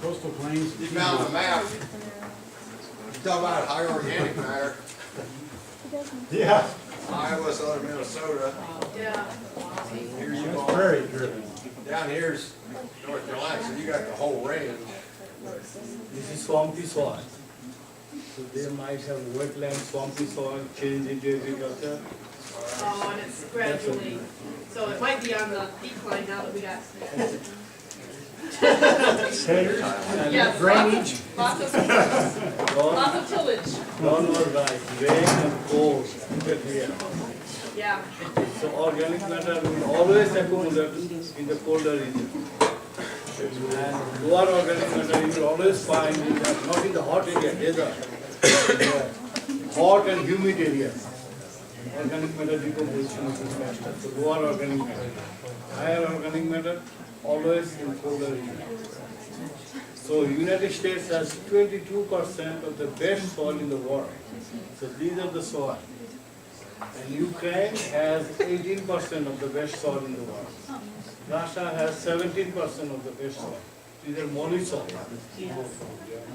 Coastal plains. You found the map. You talk about high organic matter. Yeah, Iowa, southern Minnesota. Yeah. Here you that's go. prairie driven. Down here's North Carolina, so you got the whole range. This is swampy soil. So they might have wetland, swampy soil, change into agriculture. Oh, and it's gradually, so it might be on the decline now that we got. And Yes, Drainage. lots of Dawn, lots of tillage, dawn was right, rain and cold, look at here. yeah. So organic matter will always accumulate in the colder region. And lower organic matter you will always find in the, not in the hot area, desert. In the hot and humid areas. Organic matter decomposition is faster. So lower organic matter. Higher organic matter always in colder region. So United States has 22% of the best soil in the world. So these are the soil. And Ukraine has 18% of the best soil in the world. Russia has 17% of the best soil. These are molly soil,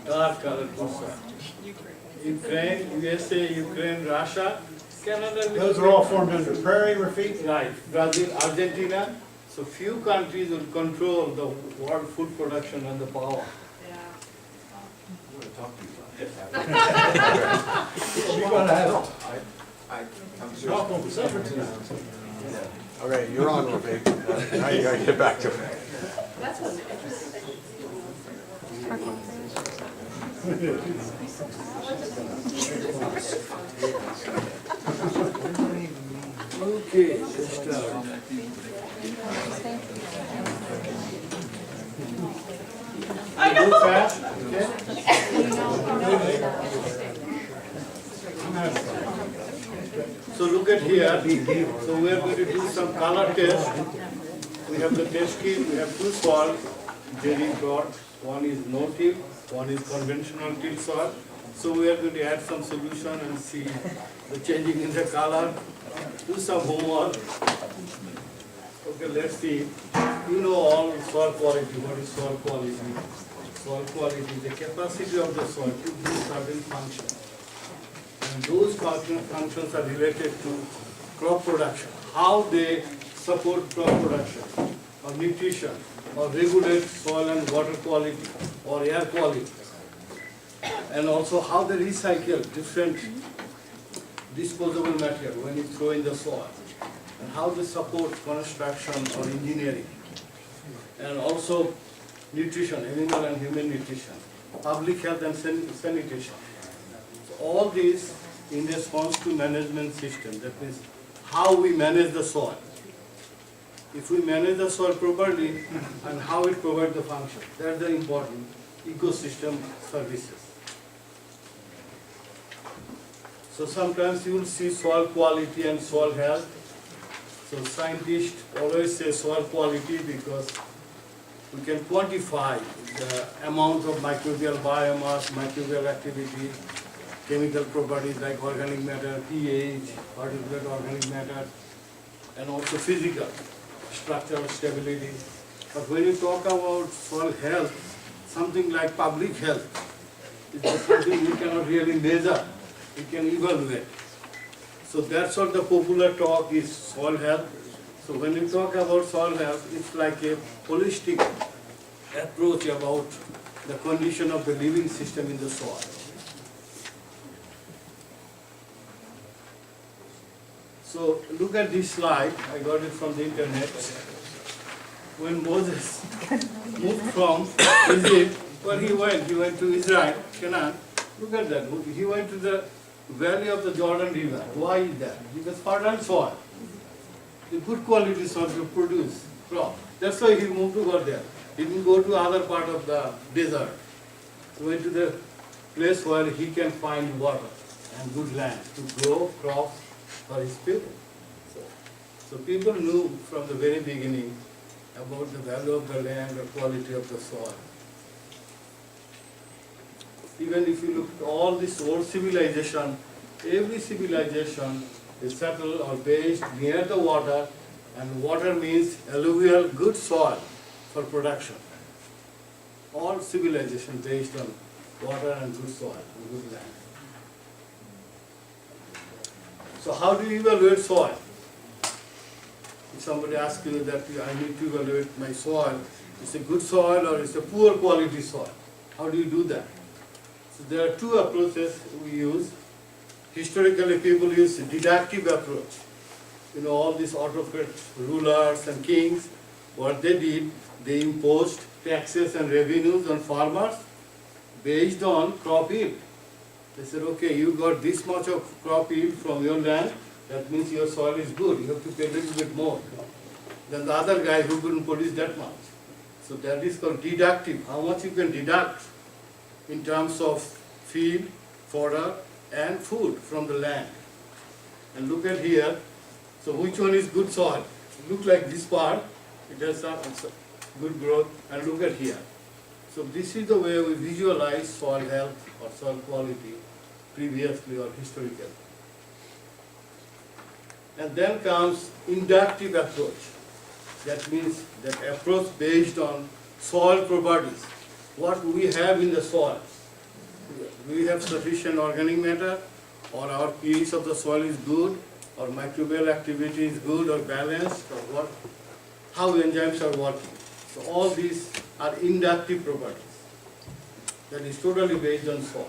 dark colored soil. Ukraine, USA, Ukraine, Russia, Canada. Those are all formed under prairie, Rafik? Right, Brazil, Argentina. So few countries will control the world food production and the power. Yeah. You're gonna have, I'm serious. welcome for supper tonight. Okay, you're on, Ravik. Now you gotta get back to it. That's what's interesting. Okay, let's start. I Go know. fast, okay? So look at here, so we are going to do some color test. We have the test kit, we have two soil, Jerry brought. One is no till, one is conventional till soil. So we are going to add some solution and see the changing in the color. Do some homework. Okay, let's see. You know all soil quality. What is soil quality? Soil quality is the capacity of the soil to do certain functions. And those functions are related to crop production. How they support crop production, or nutrition, or regulate soil and water quality, or air quality. And also how they recycle different disposable material when you throw in the soil. And how they support construction or engineering. And also nutrition, animal and human nutrition, public health and sanitation. So all these in response to management system, that means how we manage the soil. If we manage the soil properly and how it provides the function, that's the important ecosystem services. So sometimes you will see soil quality and soil health. So scientists always say soil quality because we can quantify the amount of microbial biomass, microbial activity, chemical properties like organic matter, pH, particulate organic matter, and also physical, structural stability. But when you talk about soil health, something like public health, it's something we cannot really measure, we can evaluate. So that's what the popular talk is, soil health. So when you talk about soil health, it's like a holistic approach about the condition of the living system in the soil. So look at this slide, I got it from the internet. When Moses moved from Egypt, where he went to Israel, Canaan. Look at that, he went to the valley of the Jordan River. Why is that? Because fertile soil, the good quality soil to produce crop. That's why he moved to go there. He didn't go to other part of the desert. He went to the place where he can find water and good land to grow crops for his people. So people knew from the very beginning about the value of the land, the quality of the soil. Even if you look at all this old civilization, every civilization is settled or based near the water, and water means alluvial good soil for production. all civilization based on water and good soil and good land. So how do you evaluate soil? If somebody asks you that I need to evaluate my soil, it's a good soil or it's a poor quality soil. How do you do that? So there are two approaches we use. Historically, people use a deductive approach. You know, all these autocrats, rulers and kings, what they did, they imposed taxes and revenues on farmers based on crop yield. They said, okay, you got this much of crop yield from your land, that means your soil is good, you have to pay a little bit more than the other guy who couldn't produce that much. So that is called deductive, how much you can deduct in terms of feed, fodder, and food from the land. And look at here, so which one is good soil? Look like this part, it has some good growth, and look at here. So this is the way we visualize soil health or soil quality previously or historically. And then comes inductive approach. That means that approach based on soil properties. What we have in the soil. We have sufficient organic matter, or our pH of the soil is good, or microbial activity is good or balanced, or what, how enzymes are working. So all these are inductive properties. That is totally based on soil.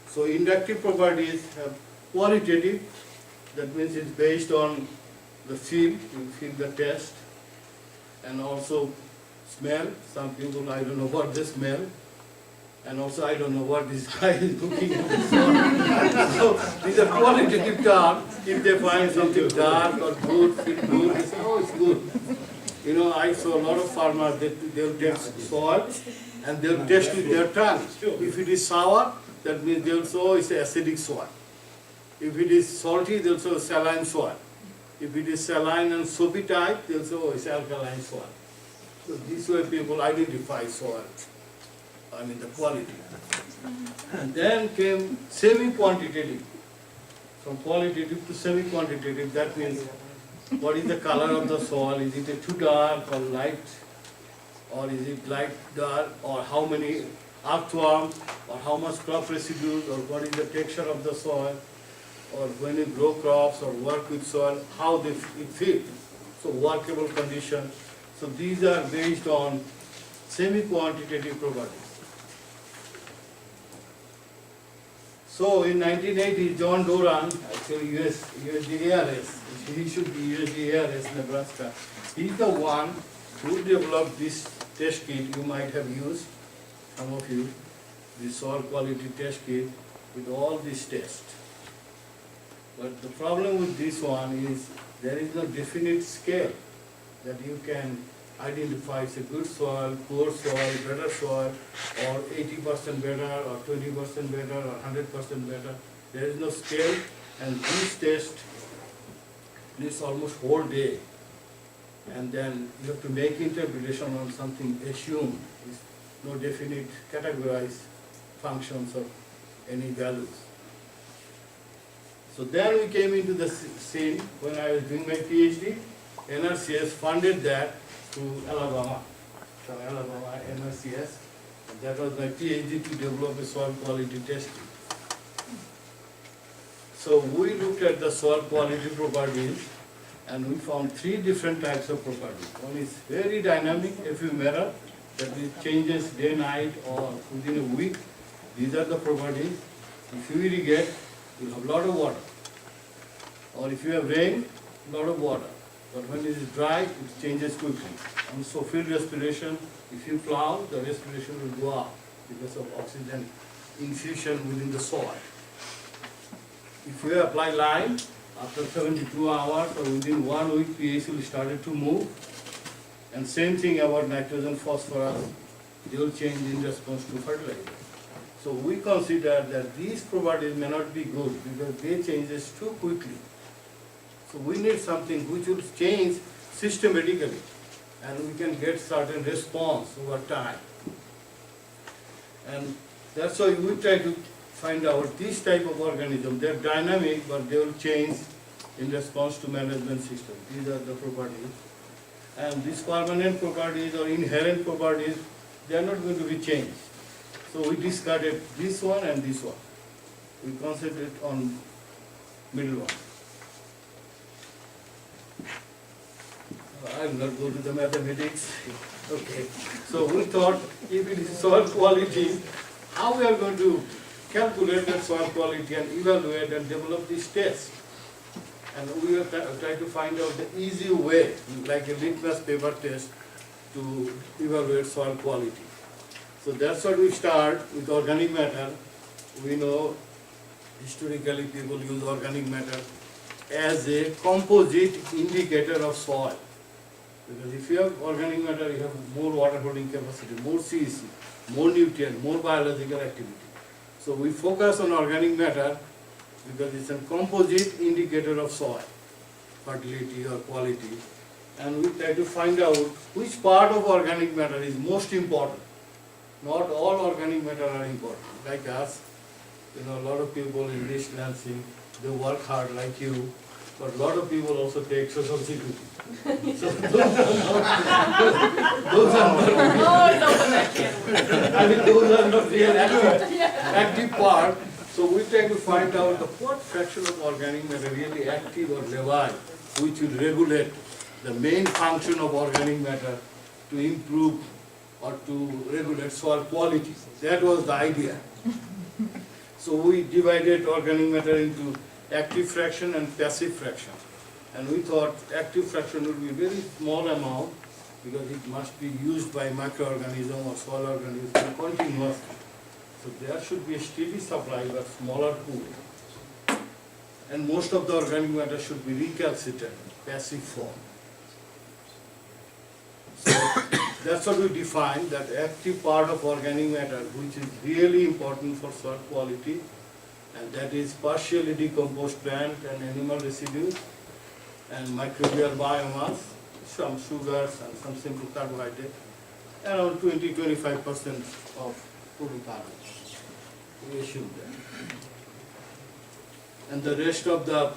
So inductive properties have qualitative, that means it's based on the feel, you feel the taste, and also smell. Some people, I don't know what they smell, and also I don't know what this guy is looking at the soil. So these are qualitative terms. If they find something dark or good, feel good, they say, oh, it's good. You know, I saw a lot of farmers, they'll take soil and they'll taste with their tongue. If it is sour, that means they'll say, oh, it's acidic soil. If it is salty, they'll say saline soil. If it is saline and soapy type, they'll say, oh, it's alkaline soil. So this way people identify soil, I mean the quality. And then came semi-quantitative. From qualitative to semi-quantitative, that means what is the color of the soil? Is it a too dark or light? Or is it light dark? Or how many earthworms? Or how much crop residues? Or what is the texture of the soil? Or when you grow crops or work with soil, how it feels. So workable condition. So these are based on semi-quantitative properties. So in 1980, John Doran, actually USD ARS, he should be USD ARS Nebraska, he's the one who developed this test kit you might have used, some of you, the soil quality test kit with all these tests. But the problem with this one is there is no definite scale that you can identify it's a good soil, poor soil, better soil, or 80% better, or 20% better, or 100% better. There is no scale, and this test needs almost whole day. And then you have to make interpretation on something assumed. There's no definite categorized functions or any values. So then we came into the scene when I was doing my PhD. NRCS funded that to Alabama, from Alabama, NRCS. And that was my PhD to develop a soil quality testing. So we looked at the soil quality properties and we found three different types of properties. One is very dynamic, ephemeral, that it changes day, night, or within a week. These are the properties. If you irrigate, you have a lot of water. Or if you have rain, a lot of water. But when it is dry, it changes quickly. And so field respiration, if you plow, the respiration will go up because of oxygen infusion within the soil. If you apply lime, after 72 hours or within 1 week, pH will start to move. And same thing about nitrogen, phosphorus, they will change in response to fertilizer. So we consider that these properties may not be good because they changes too quickly. So we need something which will change systematically and we can get certain response over time. And that's why we try to find out this type of organism. They're dynamic, but they will change in response to management system. These are the properties. And these permanent properties or inherent properties, they are not going to be changed. So we discarded this one and this one. We concentrate on middle one. I'll not go to the mathematics. Okay. So we thought if it is soil quality, how we are going to calculate that soil quality and evaluate and develop this test. And we will try to find out the easy way, like a litmus paper test, to evaluate soil quality. So that's what we start with organic matter. We know historically people use organic matter as a composite indicator of soil. Because if you have organic matter, you have more water holding capacity, more CEC, more nutrient, more biological activity. So we focus on organic matter because it's a composite indicator of soil, fertility or quality. And we try to find out which part of organic matter is most important. Not all organic matter are important. Like us, a lot of people in this Lansing, they work hard like you, but a lot of people also take social security. So those are not, Oh, no, but that can't work. I mean, those are not real active part. So we try to find out what fraction of organic matter really active or levi, which will regulate the main function of organic matter to improve or to regulate soil quality. That was the idea. So we divided organic matter into active fraction and passive fraction. And we thought active fraction would be a very small amount because it must be used by microorganism or soil organism continuously. So there should be a steady supply but smaller pool. And most of the organic matter should be recalcitrant, passive form. So that's what we define, that active part of organic matter which is really important for soil quality, and that is partially decomposed plant and animal residues and microbial biomass, some sugars and some simple carbohydrate, around 20-25% of total carbon. We assume that. And the rest of the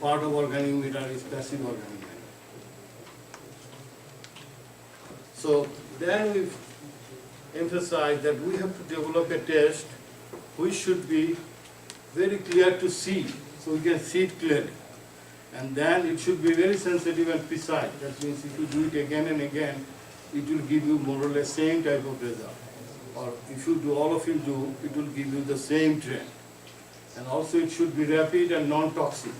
part of organic matter is passive organic matter. So then we emphasize that we have to develop a test which should be very clear to see, so we can see it clearly. And then it should be very sensitive and precise. That means if you do it again and again, it will give you more or less same type of result. Or if you do, all of you do, it will give you the same trend. And also it should be rapid and non-toxic.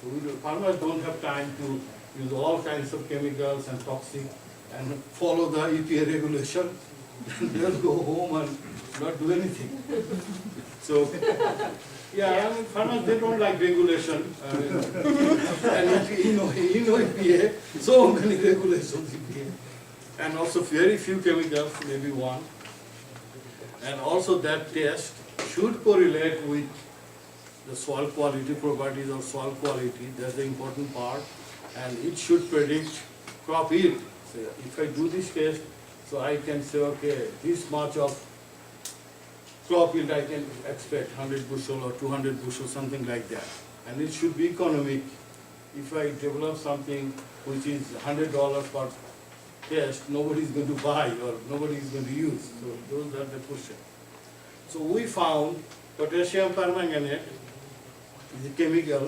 So farmers don't have time to use all kinds of chemicals and toxic and follow the EPA regulation. They'll go home and not do anything. So, yeah, I mean, farmers, they don't like regulation. And if you know EPA, so many regulations EPA. And also very few chemicals, maybe one. And also that test should correlate with the soil quality properties or soil quality. That's the important part. And it should predict crop yield. So if I do this test, so I can say, okay, this much of crop yield I can expect, 100 bushel or 200 bushel, something like that. And it should be economic. If I develop something which is $100 per test, nobody is going to buy or nobody is going to use. So those are the questions. So we found potassium permanganate is a chemical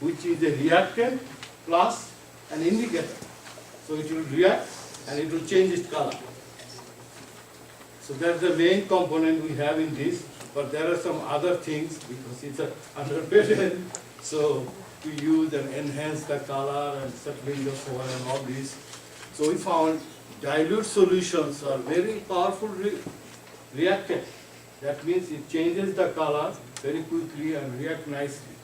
which is a reactant plus an indicator. So it will react and it will change its color. So that's the main component we have in this, but there are some other things because it's under patent. So we use and enhance the color and settling the soil and all this. So we found dilute solutions are very powerful reactant. That means it changes the color very quickly and react nicely.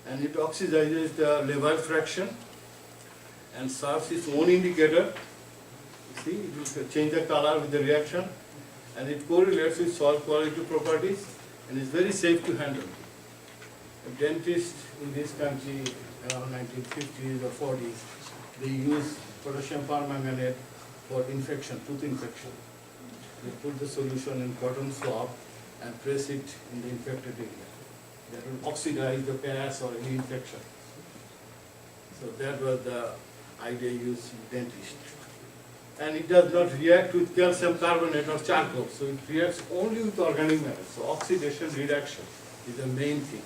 And it oxidizes the Levy fraction and serves its own indicator. See, it will change the color with the reaction, and it correlates with soil quality properties and is very safe to handle. A dentist in this country around 1950s or 40s, they use potassium permanganate for infection, tooth infection. They put the solution in cotton swab and press it in the infected area. That will oxidize the pus or any infection. So that was the idea used in dentist. and it does not react with calcium carbonate or charcoal. So it reacts only with organic matter. So oxidation reduction is the main thing.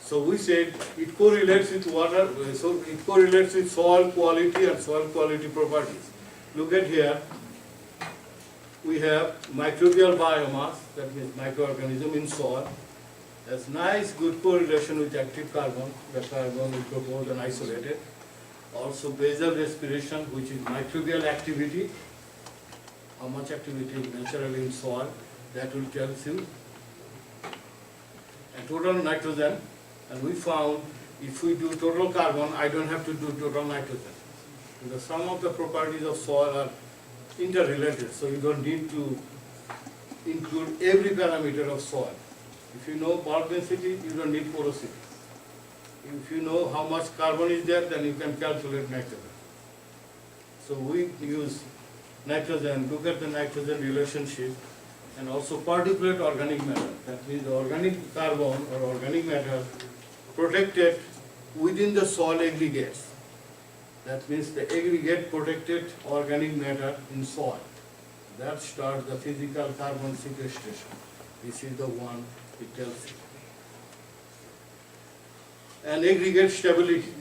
So we said it correlates with water, so it correlates with soil quality and soil quality properties. Look at here, we have microbial biomass, that means microorganism in soil. Has nice good correlation with active carbon, the carbon is proposed and isolated. Also basal respiration, which is microbial activity, how much activity is naturally in soil, that will tell you. And total nitrogen, and we found if we do total carbon, I don't have to do total nitrogen. Because some of the properties of soil are interrelated, so you don't need to include every parameter of soil. If you know bulk density, you don't need porosity. If you know how much carbon is there, then you can calculate nitrogen. So we use nitrogen, look at the nitrogen relationship, and also particulate organic matter. That means the organic carbon or organic matter protected within the soil aggregates. That means the aggregate protected organic matter in soil. That starts the physical carbon sequestration. This is the one it tells you. And aggregate stability.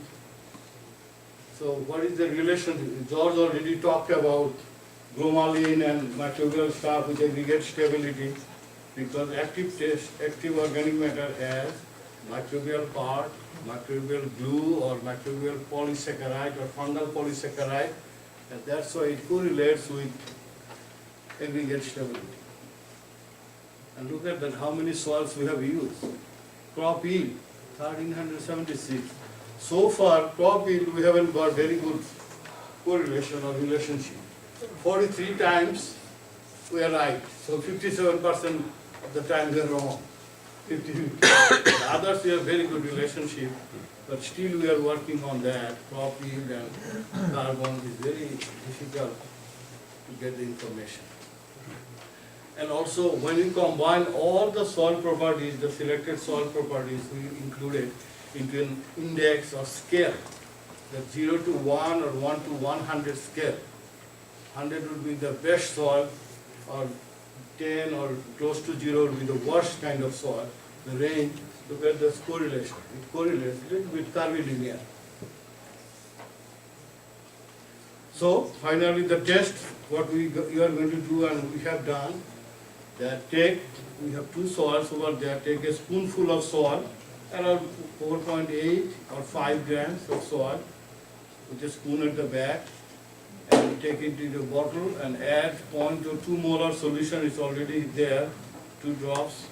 So what is the relation? George already talked about glomalin and microbial stuff with aggregate stability, because active organic matter has microbial part, microbial glue or microbial polysaccharide or fungal polysaccharide, and that's why it correlates with aggregate stability. And look at that, how many soils we have used. Crop yield, 1376. So far, crop yield, we haven't got very good correlation or relationship. 43 times we are right, so 57% of the time we are wrong. 50-50. The others we have very good relationship, but still we are working on that. Crop yield and carbon is very difficult to get the information. And also when we combine all the soil properties, the selected soil properties we included into an index or scale, the 0 to 1 or 1 to 100 scale. 100 would be the best soil, or 10 or close to 0 would be the worst kind of soil. The range, look at this correlation. It correlates a little bit curvilinear. So finally the test, what you are going to do and we have done, that we have two soils over there, take a spoonful of soil, around 4.8 or 5 grams of soil, with a spoon at the back, and take it into the bottle and add 0.2 molar solution, is already there, 2 drops,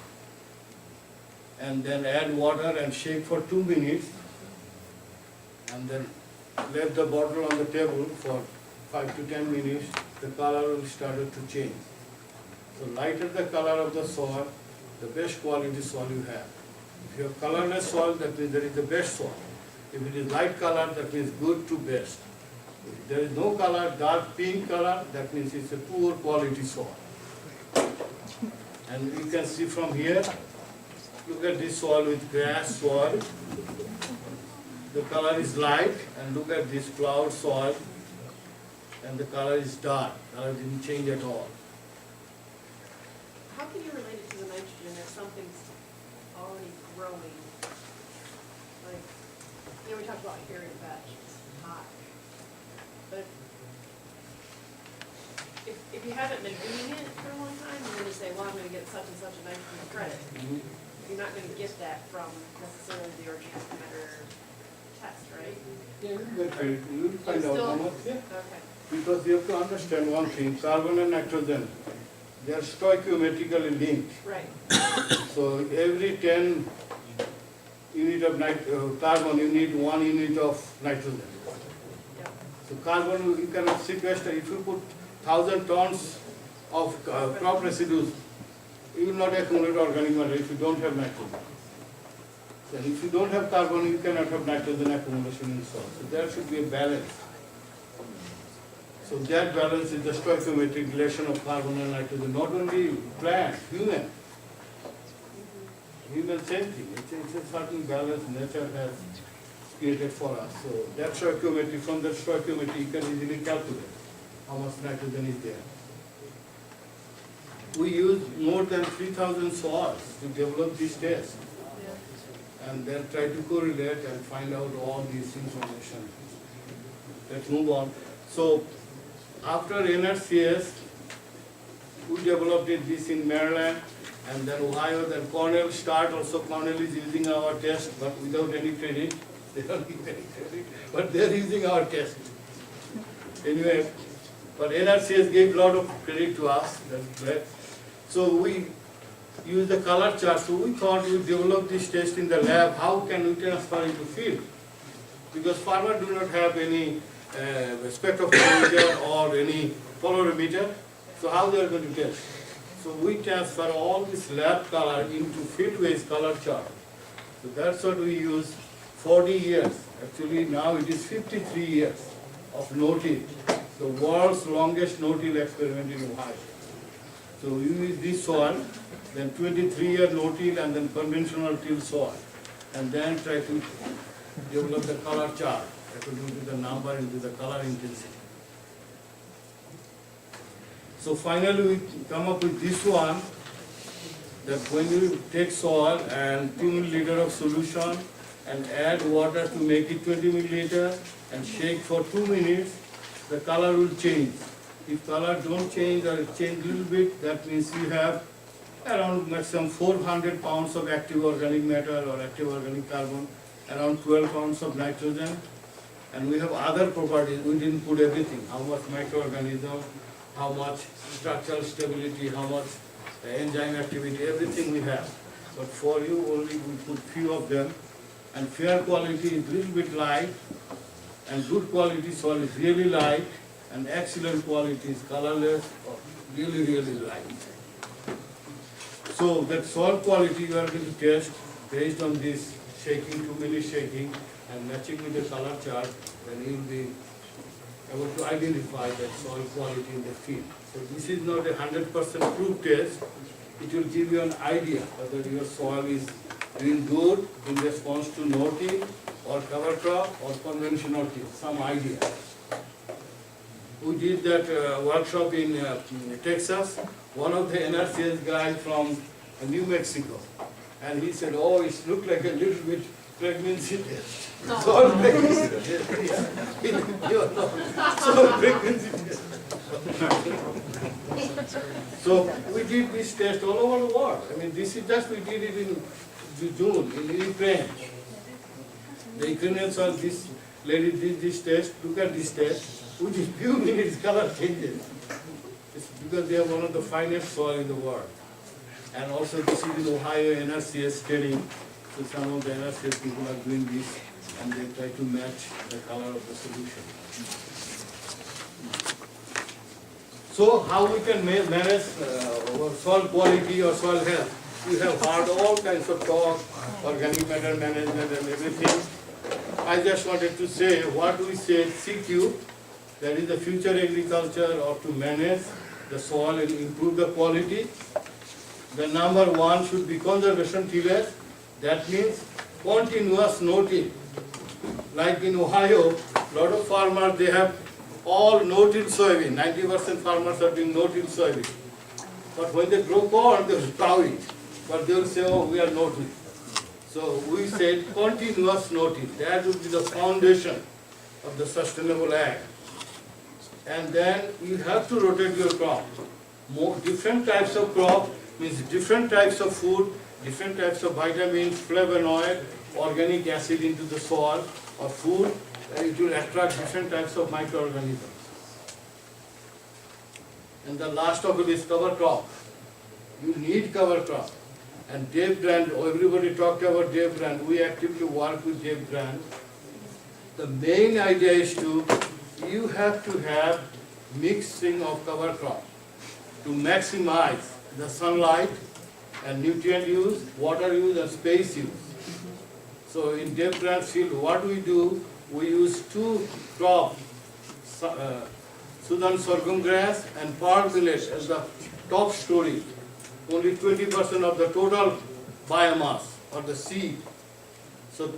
and then add water and shake for 2 minutes, and then let the bottle on the table for 5 to 10 minutes, the color will start to change. So lighter the color of the soil, the best quality soil you have. If you have colorless soil, that means that is the best soil. If it is light color, that means good to best. If there is no color, dark pink color, that means it's a poor quality soil. And you can see from here, look at this soil with grass soil. The color is light, and look at this cloud soil, and the color is dark. Color didn't change at all. How can you relate it to the nitrogen if something's already growing? Like, we talked about hairy vetch, it's hot. But if you haven't been doing it for a long time, you're gonna say, well, I'm gonna get such and such a nitrogen credit. You're not gonna get that from necessarily the organic matter test, right? Yeah, you will find out how much. Yeah. Okay. Because you have to understand one thing, carbon and nitrogen, they are stoichiometrically linked. Right. So every 10 unit of carbon, you need 1 unit of nitrogen. Yeah. So carbon, you cannot sequester. If you put 1,000 tons of crop residues, you will not accumulate organic matter if you don't have nitrogen. And if you don't have carbon, you cannot have nitrogen accumulation in soil. So there should be a balance. So that balance is the stoichiometric relation of carbon and nitrogen, not only plant, human. Human same thing, it's a certain balance nature has created for us. So that stoichiometry, from that stoichiometry, you can easily calculate how much nitrogen is there. We use more than 3,000 soils to develop this test, and then try to correlate and find out all these information. Let's move on. So after NRCS, we developed this in Maryland, and then Ohio, then Cornell start also. Cornell is using our test, but without any credit. They don't give any credit, but they're using our test. Anyway, but NRCS gave a lot of credit to us. That's great. So we use the color chart. So we thought we develop this test in the lab. How can we transfer into field? Because farmers do not have any spectrophotometer or any polarimeter. So how they are going to test? So we transfer all this lab color into field-based color chart. So that's what we use. 40 years. Actually now it is 53 years of no-till. The world's longest no-till experiment in Ohio. So we use this soil, then 23-year no-till and then conventional till soil. And then try to develop the color chart according to the number into the color intensity. So finally we come up with this one, that when you take soil and 2 milliliter of solution and add water to make it 20 milliliter and shake for 2 minutes, the color will change. If color don't change or it change a little bit, that means you have around maximum 400 pounds of active organic matter or active organic carbon, around 12 pounds of nitrogen, and we have other properties. We didn't put everything, how much microorganism, how much structural stability, how much enzyme activity, everything we have. But for you only we put few of them, and fair quality is little bit light, and good quality soil is really light, and excellent quality is colorless or really, really light. So that soil quality you are going to test based on this shaking, 2 minute shaking, and matching with the color chart, then you will be able to identify that soil quality in the field. So this is not a 100% proof test. It will give you an idea whether your soil is doing good in response to no-till or cover crop or conventional till, some idea. We did that workshop in Texas. One of the NRCS guys from New Mexico, and he said, "Oh, it looked like a little bit pregnancy test." Soil pregnancy test. Yeah. Soil pregnancy test. So we did this test all over the world. I mean, this is just, we did it in June in Ukraine. The Ukrainian soil, this lady did this test. Look at this test. Within few minutes color changes. It's because they are one of the finest soil in the world. And also this is in Ohio NRCS training. So some of the NRCS people are doing this and they try to match the color of the solution. So how we can manage our soil quality or soil health? We have heard all kinds of talk, organic matter management and everything. I just wanted to say what we said, CQ, that is the future agriculture, or to manage the soil and improve the quality. The number one should be conservation tillage. That means continuous no-till. Like in Ohio, lot of farmers, they have all no-till soybean. 90% farmers are doing no-till soybean. But when they grow corn, they will plow it. But they will say, "Oh, we are no-till." So we said continuous no-till. That would be the foundation of the sustainable ag. And then you have to rotate your crop. Different types of crop means different types of food, different types of vitamins, flavonoid, organic acid into the soil or food. It will attract different types of microorganisms. And the last of it is cover crop. You need cover crop. And Dave Brand, everybody talked about Dave Brand. We actively work with Dave Brand. The main idea is you have to have mixing of cover crop to maximize the sunlight and nutrient use, water use and space use. So in Dave Brand's field, what we do, we use 2 crops, Sudan sorghum grass and pearl millet as the top story. Only 20% of the total biomass or the seed. So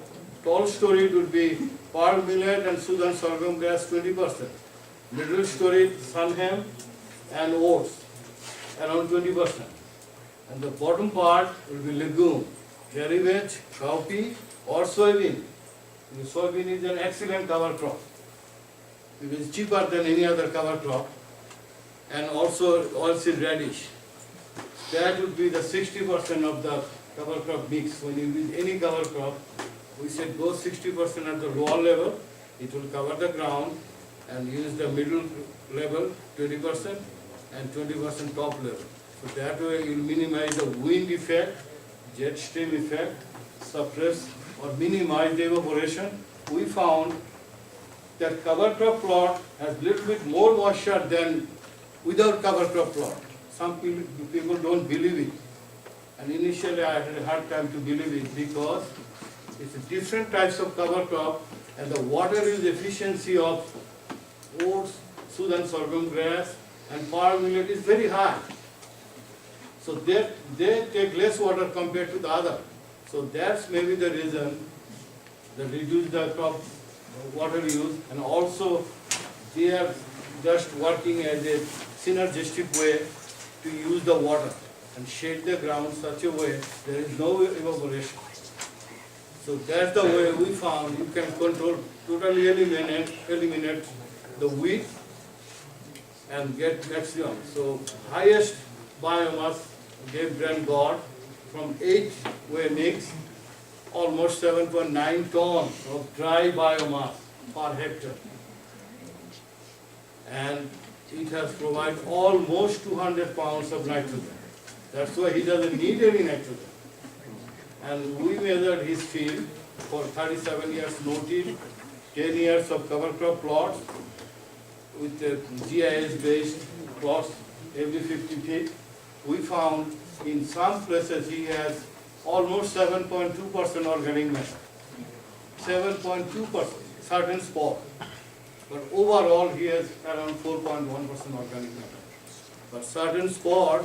tall storage would be pearl millet and Sudan sorghum grass 20%. Middle storage sunham and oats around 20%. And the bottom part will be legume, hairy veg, cowpea or soybean. The soybean is an excellent cover crop. It is cheaper than any other cover crop. And also oilseed radish. That would be the 60% of the cover crop mix. When you use any cover crop, we said go 60% at the lower level, it will cover the ground, and use the middle level 20% and 20% top level. So that way you will minimize the wind effect, jet stream effect, suppress or minimize the evaporation. We found that cover crop plot has little bit more moisture than without cover crop plot. Some people don't believe it. And initially I had a hard time to believe it because it's different types of cover crop and the water use efficiency of oats, Sudan sorghum grass and pearl millet is very high. So they take less water compared to the other. So that's maybe the reason they reduce the crop water use, and also they are just working as a synergistic way to use the water and shade the ground such a way there is no evaporation. So that's the way we found you can totally eliminate the weed and get maximum. So highest biomass Gabriel got from 8-way mix, almost 7.9 tons of dry biomass per hectare. And it has provided almost 200 pounds of nitrogen. That's why he doesn't need any nitrogen. And we measured his field for 37 years no-till, 10 years of cover crop plots with GIS-based plots every 50 feet. We found in some places he has almost 7.2% organic matter. 7.2%, certain spot. But overall he has around 4.1% organic matter. But certain spot,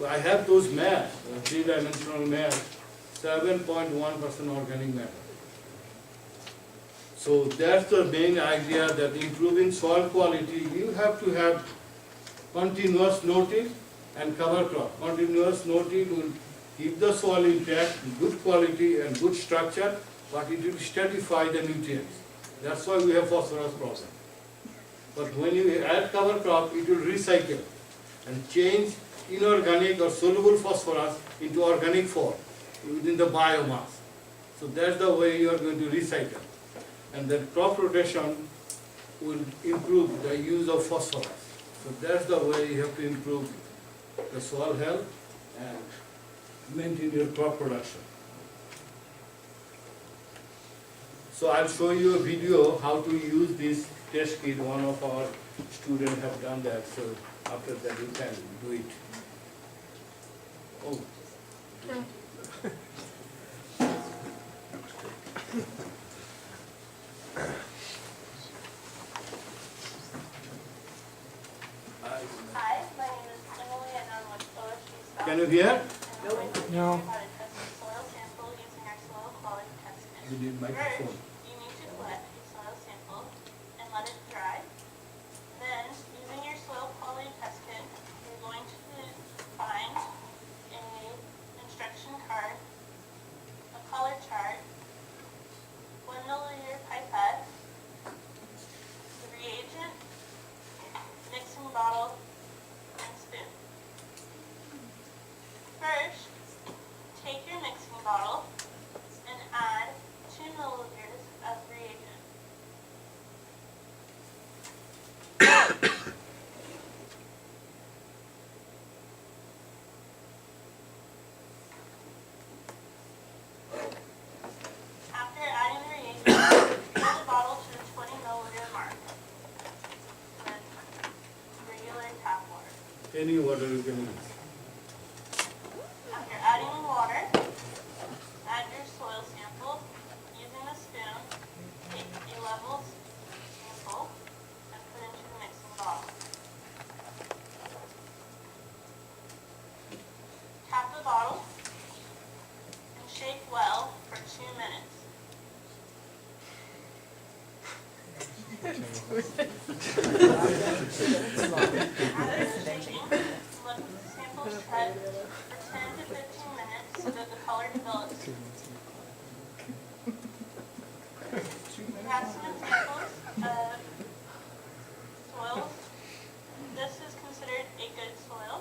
I have those mass, three-dimensional mass, 7.1% organic matter. So that's the main idea, that improving soil quality, you have to have continuous no-till and cover crop. Continuous no-till will keep the soil intact, good quality and good structure, but it will stratify the nutrients. That's why we have phosphorus problem. But when you add cover crop, it will recycle and change inorganic or soluble phosphorus into organic form within the biomass. So that's the way you are going to recycle. And then crop rotation will improve the use of phosphorus. So that's the way you have to improve the soil health and maintain your crop production. So I'll show you a video how to use this test kit. One of our students have done that. So after that you can do it. Oh. Hi, my name is Emily and I'm with OSU South. Can you hear? No. How to test the soil sample using our soil quality test kit. You need microphone. First, you need to collect a soil sample and let it dry. Then, using your soil quality test kit, you're going to find a instruction card, a color chart, 1 milliliter pipette, the reagent, mixing bottle, and spoon. First, take your mixing bottle and add 2 milliliters of reagent. After adding the reagent, fill the bottle to the 20 milliliter mark with regular tap water. Any water you can use. After adding the water, add your soil sample. Using a spoon, take a level sample and put into the mixing bottle. Tap the bottle and shake well for 2 minutes. shaking, let the samples tread for 10 to 15 minutes so that the color develops. We have some examples of soils. This is considered a good soil.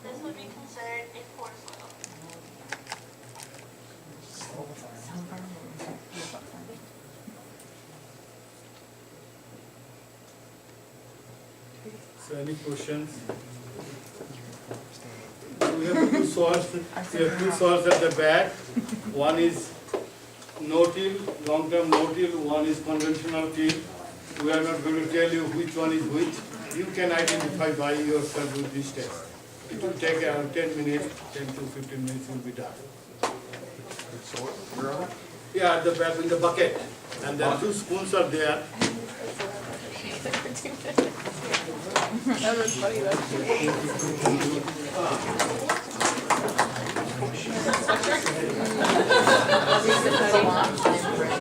This would be considered a poor soil. So any questions? We have two soils, we have two soils at the back. One is no-till, long-term no-till, one is conventional till. We are not going to tell you which one is which. You can identify by yourself with this test. It will take around 10 minutes, 10 to 15 minutes will be done. So where are they? Yeah, at the back in the bucket. And then 2 spoons are there. That was funny though.